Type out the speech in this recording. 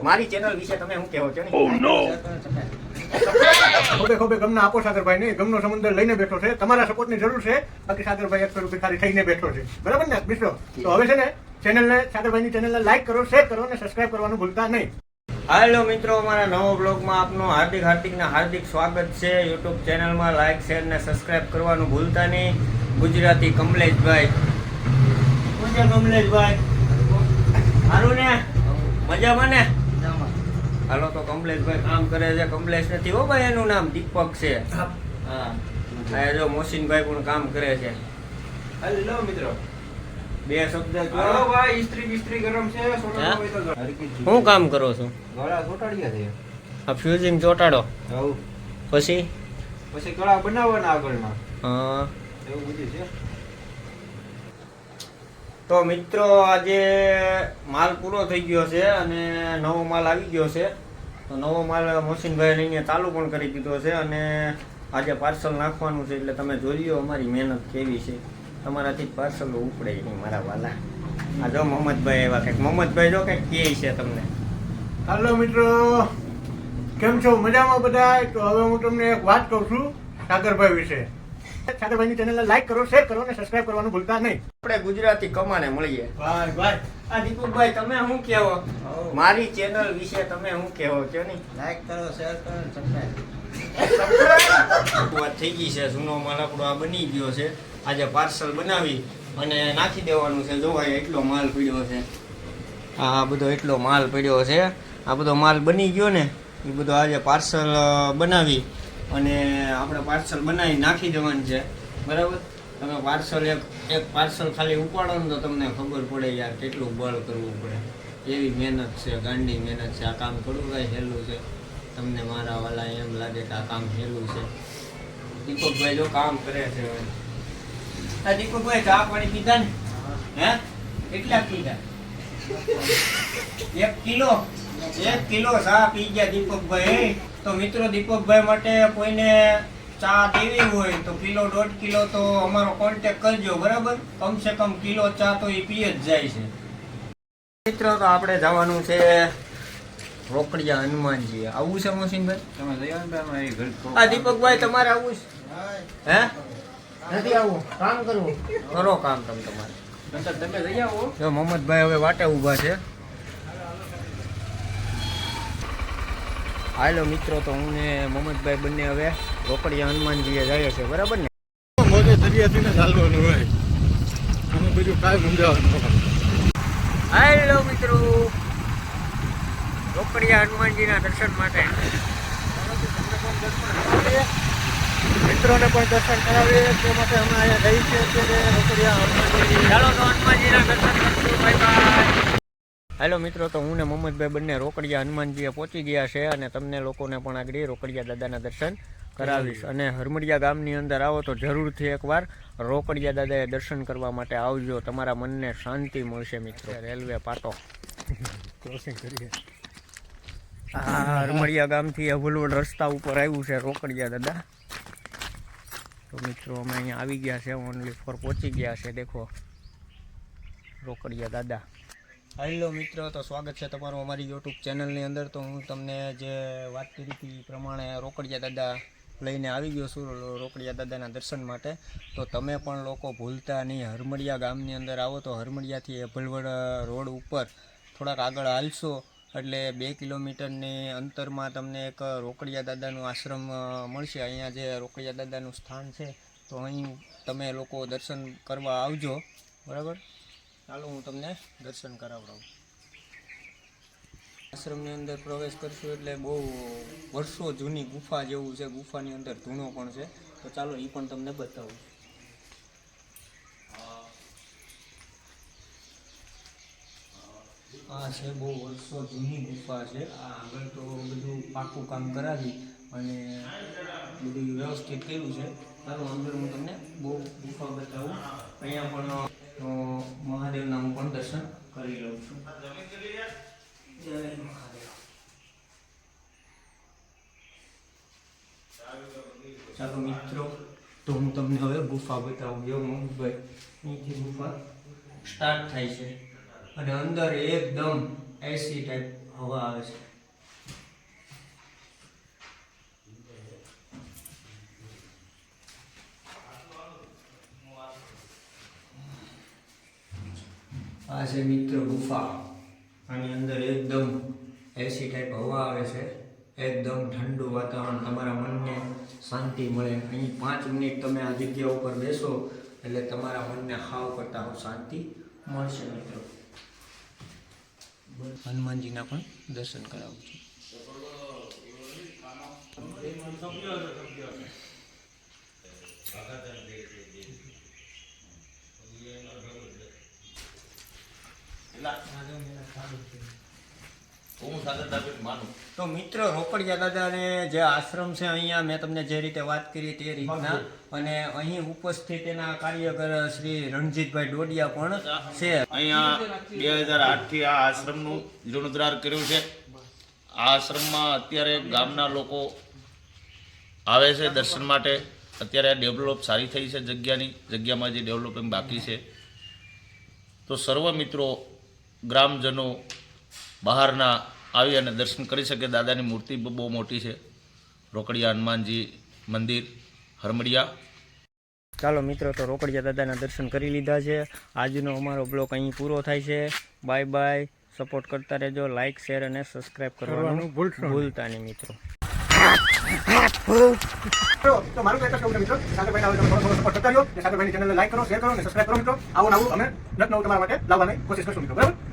મારી ચેનલ વિશે તમે શું કહેવો છો? ખોબે ખોબે ગમના આપો સાગરભાઈ ને. ગમનો સમુદ્ર લઈને બેઠો છે. તમારા સપોર્ટની જરૂર છે. બાકી સાગરભાઈ 100 રૂપિયા ખાલી થઈને બેઠો છે. બરાબર ને મિત્રો? તો હવે છે ને ચેનલને, સાગરભાઈની ચેનલને લાઈક કરો, શેર કરો અને સબસ્ક્રાઇબ કરવાનું ભૂલતા નહીં. હાલો મિત્રો, અમારા નવો બ્લોગમાં આપનું હાર્દિક સ્વાગત છે. યુટ્યુબ ચેનલમાં લાઈક, શેર ને સબસ્ક્રાઇબ કરવાનું ભૂલતા નહીં. ગુજરાતી કમલેશભાઈ. શું છે કમલેશભાઈ? સારું ને? મજામાં ને? હાલો તો કમલેશભાઈ કામ કરે છે. કમલેશ નથી હો ભાઈ, એનું નામ દીપક છે. હા, જો મોસીનભાઈ પણ કામ કરે છે. હેલો મિત્રો, બે શબ્દ હાલો ભાઈ. ઇસ્ત્રી ગરમ છે. શું કામ કરો છો? ગળા ચોટાડ્યા છે. આ ફ્યુઝિંગ ચોટાડો હવ. પછી ગળા બનાવવાના આગળના હા એવું બધું છે. તો મિત્રો, આજે માલ પૂરો થઈ ગયો છે અને નવો માલ આવી ગયો છે. તો નવો માલ મોસીનભાઈ લઈને ચાલુ પણ કરી દીધો છે અને આજે પાર્સલ નાખવાનું છે. એટલે તમે જોઈ લો અમારી મહેનત કેવી છે. તમારાથી જ પાર્સલ ઉપડે નહીં મારા વાલા. આ જો મોહમ્મદભાઈ એવા કંઈક. મોહમ્મદભાઈ જો કંઈક કહે છે તમને. હાલો મિત્રો, કેમ છો? મજામાં બધા? તો હવે હું તમને એક વાત કહું છું સાગરભાઈ વિશે. સાગરભાઈની ચેનલને લાઈક કરો, શેર કરો અને સબસ્ક્રાઇબ કરવાનું ભૂલતા નહીં. આપણે ગુજરાતી કમાને મળીએ. ભાઈ ભાઈ, આ દીપકભાઈ તમે શું કહેવો? મારી ચેનલ વિશે તમે શું કહેવો છો? નહીં લાઈક કરો, શેર કરો, સબસ્ક્રાઇબ. વાત થઈ ગઈ છે. જૂનો માલ આપણો આ બની ગયો છે. આજે પાર્સલ બનાવી અને નાખી દેવાનું છે. જોવાય એટલો માલ પડ્યો છે. આ બધો એટલો માલ પડ્યો છે. આ બધો માલ બની ગયો ને, એ બધો આજે પાર્સલ બનાવી અને આપણે પાર્સલ બનાવી નાખી દેવાનું છે. બરાબર? તમે પાર્સલ એક પાર્સલ ખાલી ઉપાડો ને તો તમને ખબર પડે યાર કેટલું બળ કરવું પડે. એવી મહેનત છે, ગાંડી મહેનત છે. આ કામ થોડું કાંઈ સહેલું છે. તમને મારા વાલા એમ લાગે કે આ કામ સહેલું છે. દીપકભાઈ જો કામ કરે છે. આ દીપકભાઈ ચા પાણી પીધા ને? હે? કેટલા પીધા? 1 કિલો ચા પી ગયા દીપકભાઈ. તો મિત્રો, દીપકભાઈ માટે કોઈને ચા દેવી હોય તો 1.5 કિલો તો અમારો કોન્ટેક કરજો. બરાબર? કમસે કમ કિલો ચા તો એ પીએ જ જાય છે. મિત્રો, તો આપણે જવાનું છે રોકડિયા હનુમાનજી. આવું છે મોસીનભાઈ? તમે જઈ આવો ને ભાઈ, ઘર આ દીપકભાઈ તમારે આવું છે? હે? નથી આવું? કામ કરવું? કરો કામ તમારે. તમે જઈ આવો. જો મોહમ્મદભાઈ હવે વાટે ઊભા છે. હાલો મિત્રો, તો હું ને મોહમ્મદભાઈ બંને હવે રોકડિયા હનુમાનજીએ જઈએ છે. બરાબર ને? મોજે દરિયાથી ને ચાલવાનું હોય અને બીજું કાંઈ મૂંઝાવાનું. હાલો મિત્રો, રોકડિયા હનુમાનજીના દર્શન માટે મિત્રોને પણ દર્શન કરાવીએ તે માટે અમે અહીંયા જઈએ છીએ અત્યારે રોકડિયા હનુમાનજી. ચાલો તો હનુમાનજીના દર્શન કરશું. Bye bye. હાલો મિત્રો, તો હું ને મોહમ્મદભાઈ બંને રોકડિયા હનુમાનજીએ પહોંચી ગયા છે અને તમને લોકોને પણ આગળ રોકડિયા દાદાના દર્શન કરાવીશ. અને હરમડિયા ગામની અંદર આવો તો જરૂરથી એકવાર રોકડિયા દાદાએ દર્શન કરવા માટે આવજો. તમારા મનને શાંતિ મળશે મિત્રો. રેલવે પાટો ક્રોસિંગ કરીએ. આ હરમડિયા ગામથી અભલવડ રસ્તા ઉપર આવ્યું છે રોકડિયા દાદા. તો મિત્રો, અમે અહીંયા આવી ગયા છે. ઓનલી ફોર પહોંચી ગયા છે. દેખો રોકડિયા દાદા. હેલો મિત્રો, તો સ્વાગત છે તમારું અમારી યુટ્યુબ ચેનલની અંદર. તો હું તમને જે વાત કરી હતી એ પ્રમાણે રોકડિયા દાદા લઈને આવી ગયો છું રોકડિયા દાદાના દર્શન માટે. તો તમે પણ લોકો ભૂલતા નહીં, હરમડિયા ગામની અંદર આવો તો હરમડિયાથી અભલવડ રોડ ઉપર થોડાક આગળ હાલશો એટલે 2 કિલોમીટરની અંતરમાં તમને એક રોકડિયા દાદાનું આશ્રમ મળશે. અહીંયા જે રોકડિયા દાદાનું સ્થાન છે તો અહીં તમે લોકો દર્શન કરવા આવજો. બરાબર? ચાલો હું તમને દર્શન કરાવડાવું. આશ્રમની અંદર પ્રવેશ કરશું એટલે બહુ વર્ષો જૂની ગુફા જેવું છે. ગુફાની અંદર ધૂણો પણ છે. તો ચાલો એ પણ તમને બતાવું. આ છે બહુ વર્ષો જૂની ગુફા છે. આ આગળ તો બધું પાકું કામ કરાવી અને બધું વ્યવસ્થિત કર્યું છે. ચાલો અંદર હું તમને બહુ ગુફા બતાવું. અહીંયા પણ મહાદેવના હું પણ દર્શન કરી લઉં છું. જય મહાદેવ. ચાલો મિત્રો, તો હું તમને હવે ગુફા બતાવું. એવું મોહમ્મદભાઈ, અહીંથી ગુફા સ્ટાર્ટ થાય છે અને અંદર એકદમ એસી ટાઈપ હવા આવે છે. આ છે મિત્ર ગુફા. આની અંદર એકદમ એસી ટાઈપ હવા આવે છે. એકદમ ઠંડુ વાતાવરણ, તમારા મનને શાંતિ મળે. અહીં 5 મિનિટ તમે આ જગ્યા ઉપર બેસો એટલે તમારા મનને હાવ કરતા હાવ શાંતિ મળશે મિત્રો. હનુમાનજીના પણ દર્શન કરાવું છું. તો મિત્રો રોકડિયા દાદાને જે આશ્રમ છે અહીંયા મેં તમને જે રીતે વાત કરી તે રીતના, અને અહીં ઉપસ્થિત એના કાર્યકર શ્રી રણજીતભાઈ ડોડિયા પણ છે. અહીંયા 2008 થી આ આશ્રમનું જીર્ણોદ્ધાર કર્યું છે. આ આશ્રમમાં અત્યારે ગામના લોકો આવે છે દર્શન માટે. અત્યારે ડેવલપ સારી થઈ છે જગ્યામાં જે ડેવલપિંગ બાકી છે. તો સર્વ મિત્રો ગ્રામજનો બહારના આવી અને દર્શન કરી શકે. દાદાની મૂર્તિ બહુ મોટી છે. રોકડિયા હનુમાનજી મંદિર હરમડિયા. ચાલો મિત્રો, તો રોકડિયા દાદાના દર્શન કરી લીધા છે. આજનો અમારો બ્લોગ અહીં પૂરો થાય છે. Bye bye. સપોર્ટ કરતા રહેજો. લાઇક, શેર અને સબસ્ક્રાઈબ કરવાનું ભૂલતા નહીં મિત્રો. તો મારું કહેતા છે મિત્રો, સાગરભાઈને આવે તમે થોડો સપોર્ટ કરતા રહ્યો. સાગરભાઈની ચેનલને લાઈક કરો, શેર કરો અને સબસ્ક્રાઇબ કરો મિત્રો. આવું નવું અમે નવું તમારા માટે લાવવાની કોશિશ કરશું મિત્રો. બરાબર.